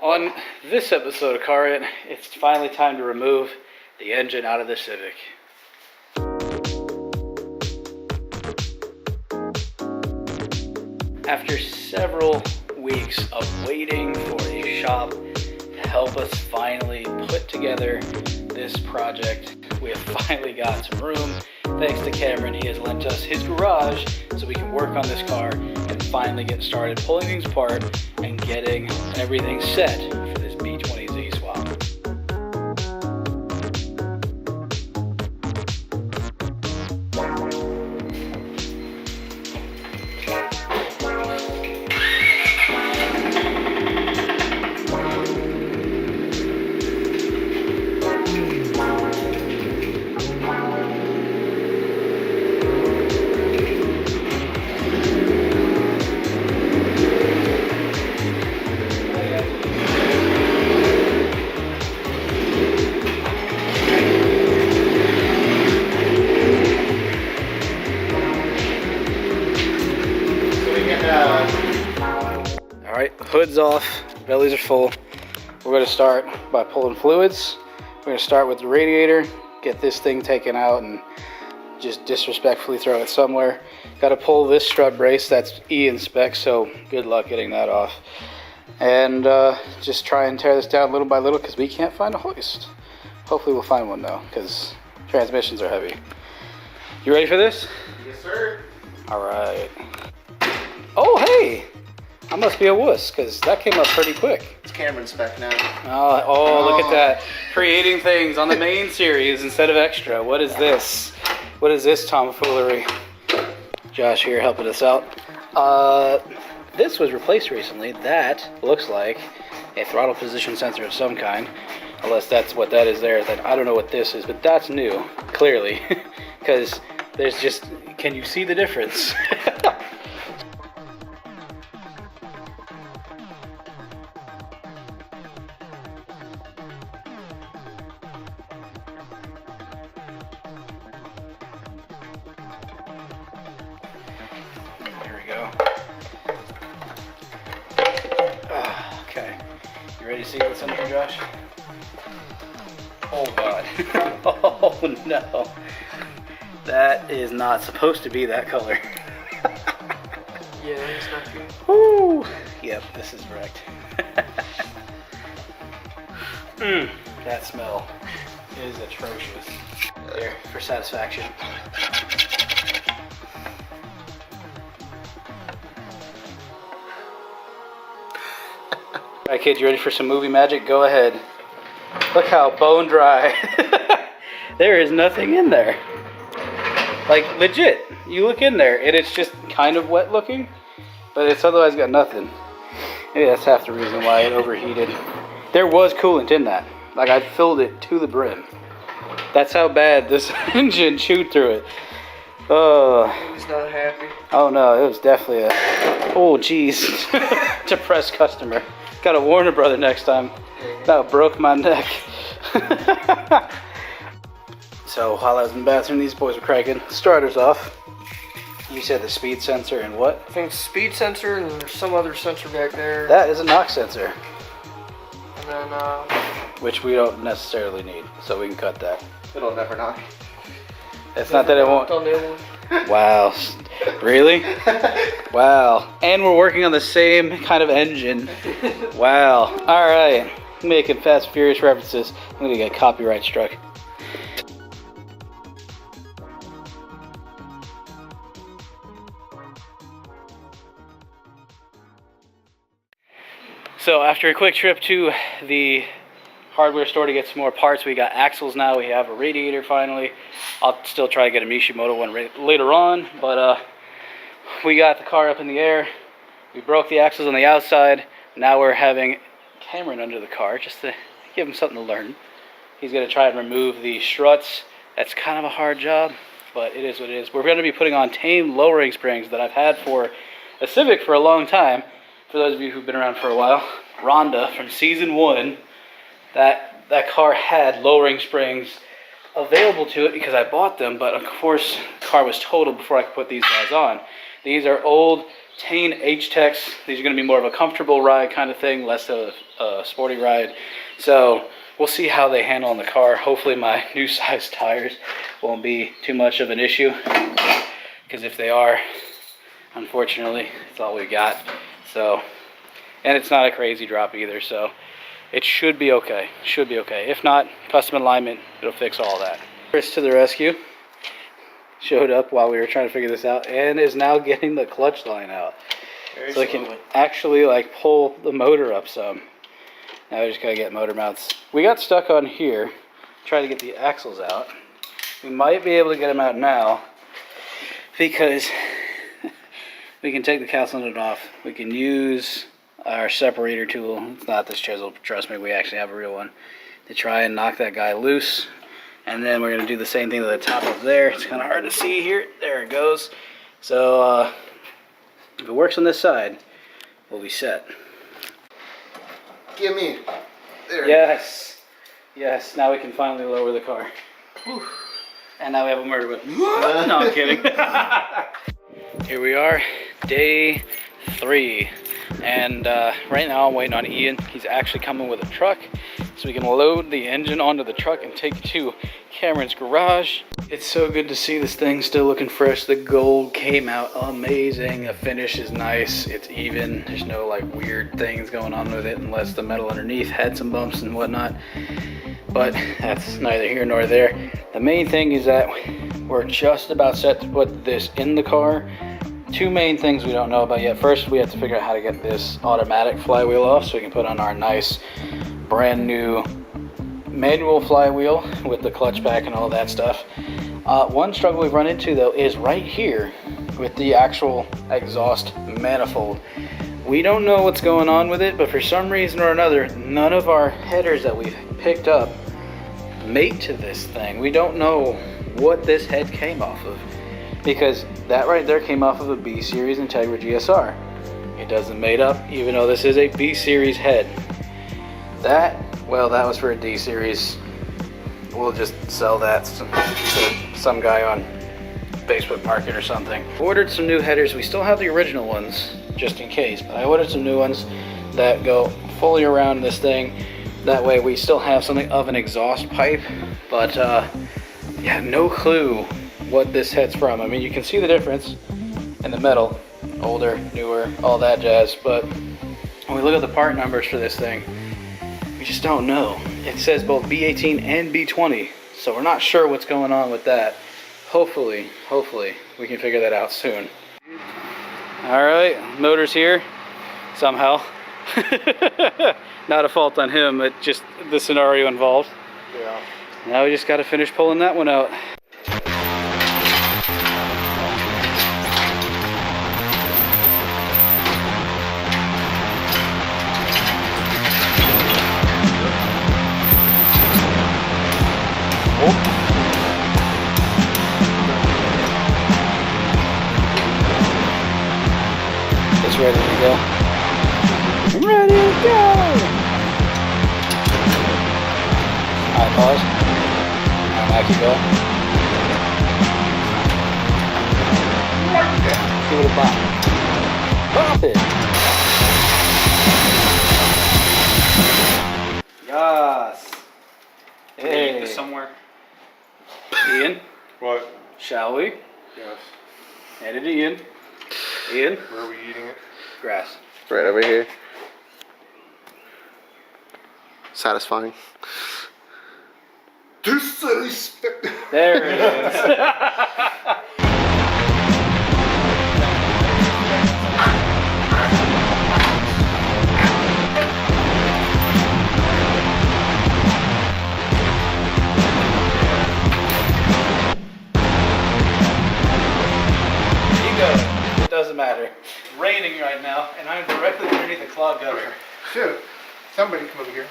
On this episode of Car Rant, it's finally time to remove the engine out of the Civic. After several weeks of waiting for a shop to help us finally put together this project, we have finally got some room. Thanks to Cameron, he has lent us his garage so we can work on this car and finally get started pulling things apart and getting everything set for this B20Z swap. Alright, hood's off, bellies are full. We're going to start by pulling fluids. We're going to start with the radiator, get this thing taken out and just disrespectfully throw it somewhere. Got to pull this strut brace, that's E in spec, so good luck getting that off. And just try and tear this down little by little because we can't find a hoist. Hopefully we'll find one though, because transmissions are heavy. You ready for this? Yes, sir. Alright. Oh, hey! I must be a wuss, because that came up pretty quick. It's Cameron spec now. Oh, look at that. Creating things on the main series instead of extra. What is this? What is this tomfoolery? Josh here helping us out. This was replaced recently. That looks like a throttle position sensor of some kind. Unless that's what that is there. Then I don't know what this is, but that's new, clearly. Because there's just, can you see the difference? Okay, you ready to see what's in here, Josh? Oh God. Oh no. That is not supposed to be that color. Yeah, it's not good. Woo! Yep, this is wrecked. That smell is atrocious. There, for satisfaction. Alright kids, you ready for some movie magic? Go ahead. Look how bone dry. There is nothing in there. Like, legit. You look in there and it's just kind of wet looking, but it's otherwise got nothing. Maybe that's half the reason why it overheated. There was coolant in that. Like, I filled it to the brim. That's how bad this engine chewed through it. Oh. He's not happy. Oh no, it was definitely a, oh geez, depressed customer. Gotta warn a brother next time. That broke my neck. So while I was in the bathroom, these boys were cranking starters off. You said the speed sensor and what? I think speed sensor and there's some other sensor back there. That is a knock sensor. And then, which we don't necessarily need, so we can cut that. It'll never knock. It's not that it won't. On the other one. Wow. Really? Wow. And we're working on the same kind of engine. Wow. Alright. Making Fast and Furious references. I'm gonna get copyright struck. So after a quick trip to the hardware store to get some more parts, we got axles now, we have a radiator finally. I'll still try to get a Mishimoto one later on, but we got the car up in the air. We broke the axles on the outside. Now we're having Cameron under the car just to give him something to learn. He's going to try and remove the struts. That's kind of a hard job, but it is what it is. We're going to be putting on tame lowering springs that I've had for a Civic for a long time. For those of you who've been around for a while, Rhonda from season 1, that car had lowering springs available to it because I bought them, but of course the car was totaled before I could put these guys on. These are old Tane H-Techs. These are going to be more of a comfortable ride kind of thing, less of a sporty ride. So we'll see how they handle in the car. Hopefully my new size tires won't be too much of an issue, because if they are, unfortunately, it's all we got. So, and it's not a crazy drop either, so it should be okay. Should be okay. If not, custom alignment, it'll fix all that. Chris to the rescue. Showed up while we were trying to figure this out and is now getting the clutch line out. So I can actually like pull the motor up some. Now we just gotta get motor mounts. We got stuck on here, trying to get the axles out. We might be able to get them out now because we can take the cowsand lid off. We can use our separator tool. It's not this chisel, trust me, we actually have a real one, to try and knock that guy loose. And then we're going to do the same thing to the top of there. It's kind of hard to see here. There it goes. So if it works on this side, we'll be set. Give me. There. Yes. Yes. Now we can finally lower the car. Whew. And now we have a murder whip. No, I'm kidding. Here we are, day 3. And right now I'm waiting on Ian. He's actually coming with a truck, so we can load the engine onto the truck and take it to Cameron's garage. It's so good to see this thing still looking fresh. The gold came out amazing. The finish is nice. It's even. There's no like weird things going on with it, unless the metal underneath had some bumps and whatnot. But that's neither here nor there. The main thing is that we're just about set to put this in the car. 2 main things we don't know about yet. First, we have to figure out how to get this automatic flywheel off so we can put on our nice brand new manual flywheel with the clutch pack and all that stuff. One struggle we've run into though is right here with the actual exhaust manifold. We don't know what's going on with it, but for some reason or another, none of our headers that we've picked up mate to this thing. We don't know what this head came off of, because that right there came off of a B series Integra GSR. It doesn't mate up, even though this is a B series head. That was for a D series. We'll just sell that to some guy on Facebook Market or something. Ordered some new headers. We still have the original ones, just in case, but I ordered some new ones that go fully around this thing. That way we still have something of an exhaust pipe, but yeah, no clue what this head's from. I mean, you can see the difference in the metal, older, newer, all that jazz, but when we look at the part numbers for this thing, we just don't know. It says both B18 and B20, so we're not sure what's going on with that. Hopefully we can figure that out soon. All right, motor's here somehow. Not a fault on him, but just the scenario involved. Yeah. Now we just got to finish pulling that one out. It's ready to go. I'm ready to go! Alright, pause. Alright, now keep going. Give it a bop. Bop it! Yes! Hey! Somewhere. Ian, What? shall we? Yes. Hand it to Ian. Ian? Where are we eating it? Grass. Right over here. Satisfying. Disrespect. There it is. It doesn't matter. It's raining right now, and I'm directly underneath the cloud gutter. Shit. Somebody come over here.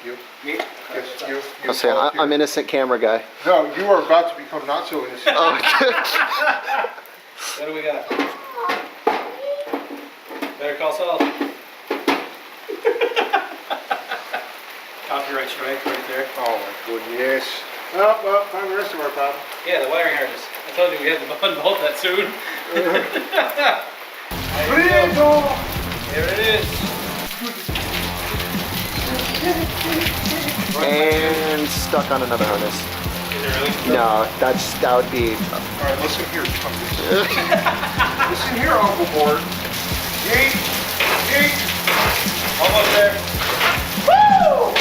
You. Me? Yes, you. I'll say I'm innocent camera guy. No, you are about to become not so innocent. What do we got? Better call Saul. Copyright strike right there. Oh my goodness. Well, find the rest of our problem. Yeah, the wiring harness. I told you we had to unbolt that soon. Prieto! There it is. And stuck on another harness. Is it really? No, that would be. Alright, listen here, Chuckers. Listen here, Uncle Board. Yeet, yeet. Almost there. Woo!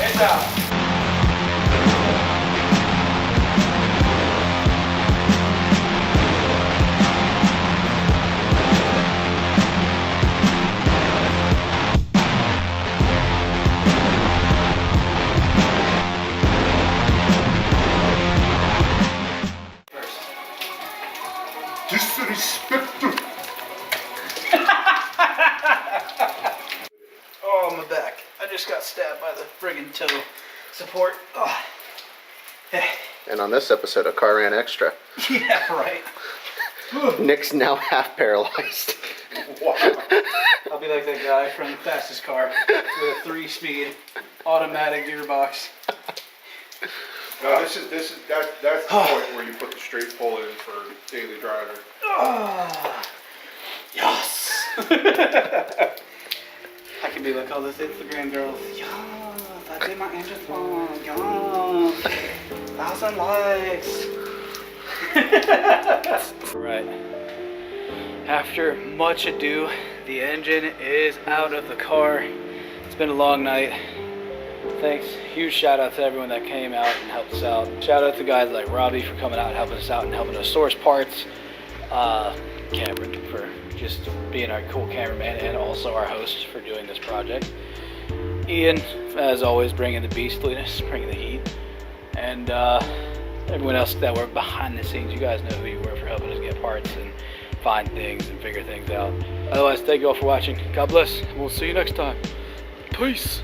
It's out. Disrespect. Oh, my back. I just got stabbed by the friggin' toe support. Oh. And on this episode of Car Rant Extra, Yeah, right. Nick's now half paralyzed. Wow. I'll be like that guy from the fastest car with a 3-speed automatic gearbox. No, that's the point where you put the straight pull in for daily driver. Oh, yes. I can be like all this Instagram girls. Yes, I did my engine song. Yes, 1,000 likes. Right. After much ado, the engine is out of the car. It's been a long night. Thanks. Huge shout out to everyone that came out and helped us out. Shout out to guys like Robbie for coming out and helping us out and helping us source parts. Cameron for just being our cool cameraman and also our host for doing this project. Ian, as always, bringing the beastliness, bringing the heat. And everyone else that worked behind the scenes, you guys know who you were for helping us get parts and find things and figure things out. Otherwise, thank you all for watching. God bless, and we'll see you next time. Peace.